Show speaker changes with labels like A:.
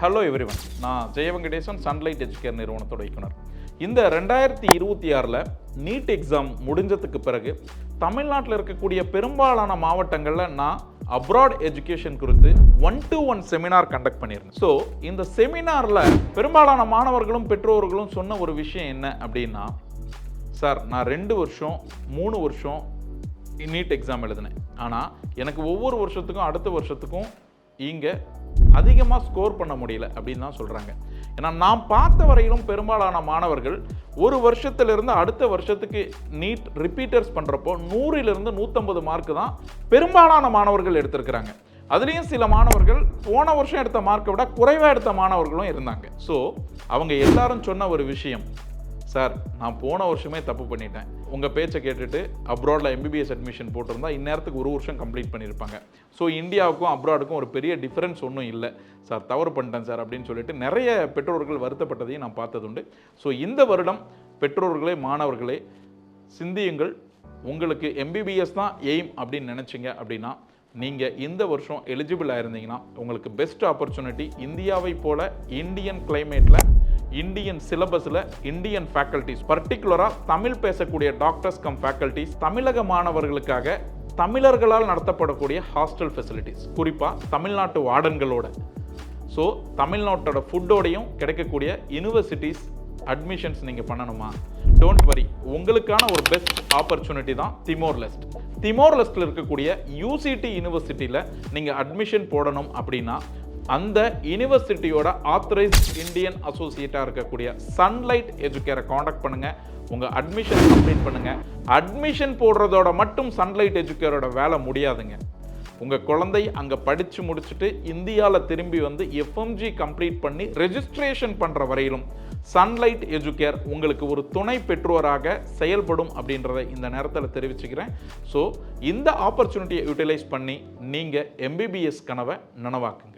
A: Hello everyone, நான் ஜெயவெங்கடேசன், sunlight Educare நிறுவனத்தோட இயக்குனர். இந்த 2026 நீட் எக்ஸாம் முடிஞ்சதுக்கு பிறகு தமிழ்நாட்டில் இருக்கக்கூடிய பெரும்பாலான மாவட்டங்களில் நான் அப்ராட் எஜுகேஷன் குறித்து 1-to-1 செமினார் கண்டக்ட் பண்ணியிருந்தேன். ஸோ இந்த செமினாரில் பெரும்பாலான மாணவர்களும் பெற்றோர்களும் சொன்ன ஒரு விஷயம் என்ன அப்படின்னா, சார் நான் 2 வருஷம் 3 வருஷம் நீட் எக்ஸாம் எழுதினேன், ஆனால் எனக்கு ஒவ்வொரு வருஷத்துக்கும் அடுத்த வருஷத்துக்கும் இங்கே அதிகமாக ஸ்கோர் பண்ண முடியல அப்படின்னு தான் சொல்கிறாங்க. ஏன்னா நான் பார்த்த வரையிலும் பெரும்பாலான மாணவர்கள் ஒரு வருஷத்திலிருந்து அடுத்த வருஷத்துக்கு நீட் ரிப்பீட்டர்ஸ் பண்ணுறப்போ 100லிருந்து 150 மார்க்கு தான் பெரும்பாலான மாணவர்கள் எடுத்திருக்கிறாங்க. அதுலேயும் சில மாணவர்கள் போன வருஷம் எடுத்த மார்க்கை விட குறைவாக எடுத்த மாணவர்களும் இருந்தாங்க. ஸோ அவங்க எல்லாரும் சொன்ன ஒரு விஷயம், சார் நான் போன வருஷமே தப்பு பண்ணிட்டேன், உங்கள் பேச்சை கேட்டுட்டு அப்ராடில் MBBS அட்மிஷன் போட்டிருந்தா இந்நேரத்துக்கு ஒரு வருஷம் கம்ப்ளீட் பண்ணியிருப்பாங்க. ஸோ இந்தியாவுக்கும் அப்ராடுக்கும் ஒரு பெரிய டிஃப்ரென்ஸ் ஒன்றும் இல்லை சார், தவறு பண்ணிட்டேன் சார் அப்படின்னு சொல்லிட்டு நிறைய பெற்றோர்கள் வருத்தப்பட்டதையும் நான் பார்த்ததுண்டு. ஸோ இந்த வருடம் பெற்றோர்களே மாணவர்களே சிந்தியுங்கள். உங்களுக்கு MBBS தான் எய்ம் அப்படின்னு நினச்சிங்க அப்படின்னா நீங்கள் இந்த வருஷம் எலிஜிபிளாக இருந்தீங்கன்னா உங்களுக்கு பெஸ்ட் ஆப்பர்ச்சுனிட்டி இந்தியாவை போல இந்தியன் கிளைமேட்டில் இந்தியன் சிலபஸில் இந்தியன் ஃபேக்கல்டிஸ், பர்டிகுலராக தமிழ் பேசக்கூடிய டாக்டர்ஸ் கம் ஃபேக்கல்டிஸ், தமிழக மாணவர்களுக்காக தமிழர்களால் நடத்தப்படக்கூடிய ஹாஸ்டல் ஃபெசிலிட்டிஸ், குறிப்பாக தமிழ்நாட்டு வார்டன்களோட, ஸோ தமிழ்நாட்டோட ஃபுட்டோடையும் கிடைக்கக்கூடிய யூனிவர்சிட்டிஸ் அட்மிஷன்ஸ் நீங்கள் பண்ணணுமா, டோன்ட் வரி, உங்களுக்கான ஒரு பெஸ்ட் ஆப்பர்ச்சுனிட்டி தான் திமோர் லெஸ்ட். திமோர் லெஸ்ட்டில் இருக்கக்கூடிய UCT யூனிவர்சிட்டியில் நீங்கள் அட்மிஷன் போடணும் அப்படின்னா அந்த யூனிவர்சிட்டியோட ஆத்தரைஸ்ட் இந்தியன் அசோசியேட்டாக இருக்கக்கூடிய சன்லைட் எஜுகேரை காண்டாக்ட் பண்ணுங்கள். உங்கள் அட்மிஷன் கம்ப்ளீட் பண்ணுங்கள். அட்மிஷன் போடுறதோட மட்டும் சன்லைட் எஜுகேரோட வேலை முடியாதுங்க. உங்கள் குழந்தை அங்கே படித்து முடிச்சுட்டு இந்தியாவில் திரும்பி வந்து FMG கம்ப்ளீட் பண்ணி ரெஜிஸ்ட்ரேஷன் பண்ணுற வரையிலும் சன்லைட் எஜுகேர் உங்களுக்கு ஒரு துணை பெற்றோராக செயல்படும் அப்படின்றத இந்த நேரத்தில் தெரிவிச்சுக்கிறேன். ஸோ இந்த ஆப்பர்ச்சுனிட்டியை யூட்டிலைஸ் பண்ணி நீங்கள் MBBS கனவை நனவாக்குங்க.